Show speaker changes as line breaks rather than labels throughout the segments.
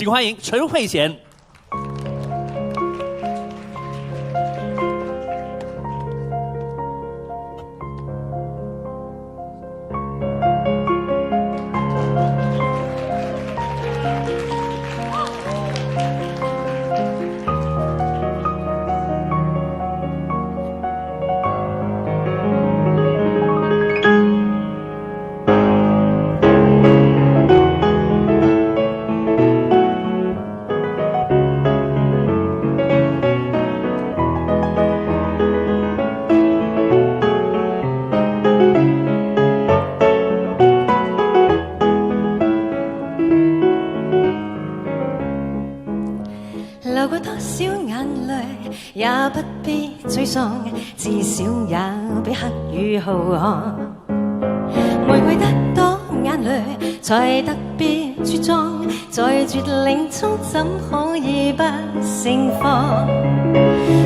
请欢迎陈慧娴。
流過多少眼淚，也不必沮喪，至少也比黑雨浩瀚。玫瑰得多眼淚，才特別茁壯，在絕嶺中怎可以不盛放？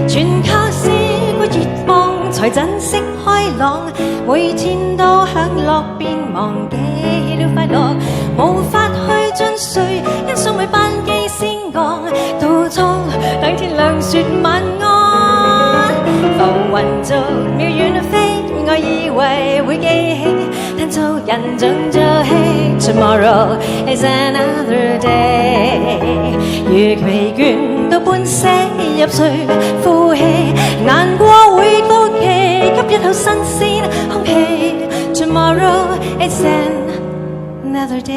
全靠試過熱望，才珍惜開朗。每天都享樂，便忘記了快樂，無法去盡睡，欣賞每班機升降。到倉等天亮說晚安，浮雲做渺遠飛，我以為會記起，但做人像做戲。Tomorrow is another day， 如疲倦到半死入睡，呼氣難過會到期，吸一口新鮮空氣。Tomorrow is another day。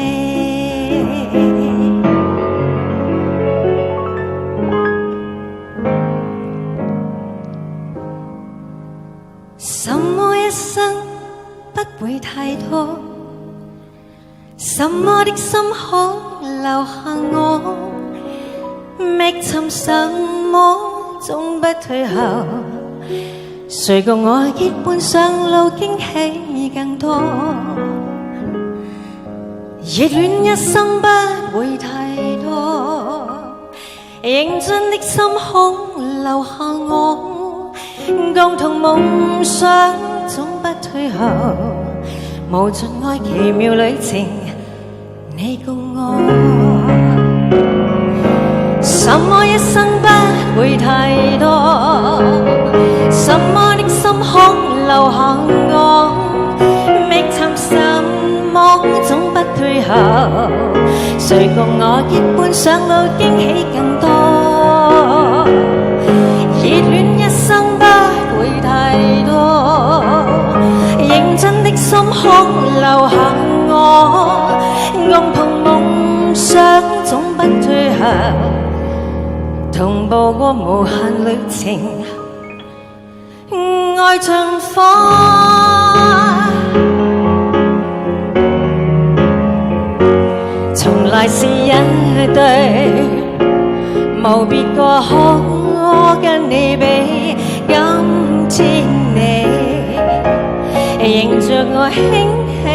什麼一生不會太多，什麼的心可留下我，覓尋什麼總不退後，誰共我結伴上路，驚喜更多。熱戀一生不會太多，認真的心可留下我，共同夢想總不退後，無盡愛奇妙旅程，你共我。什麼一生不會太多，什麼的心可留下我，覓尋什麼總不退後，誰共我結伴上路，驚喜更多。熱戀一生不會太多，認真的心可留下我，共同夢想總不退後，同步過無限旅程，愛像火，從來是一對，無別過可我跟你比，今天你迎着我輕輕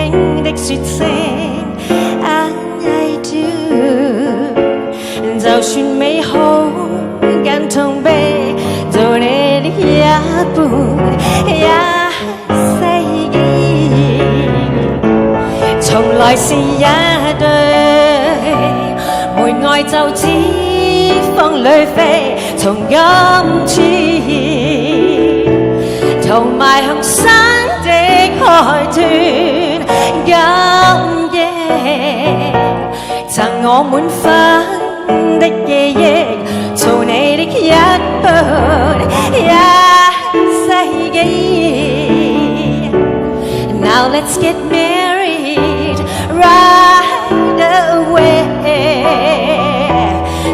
的說聲 I do， 就算美好更痛悲，做你的一半一世紀，從來是一對，沒愛就只風裏飛，從今天同埋向山的開端，今夜贈我滿分的記憶，做你的一半一世紀。Now let's get married right away,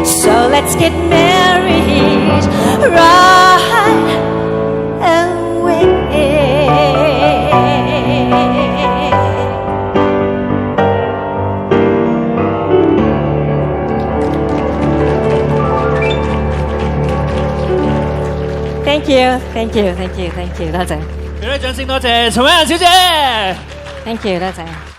so let's get married right away. Thank you, thank you, thank you, thank you， 多謝。
俾啲掌聲，多謝陳慧嫻小姐。
Thank you， 多謝。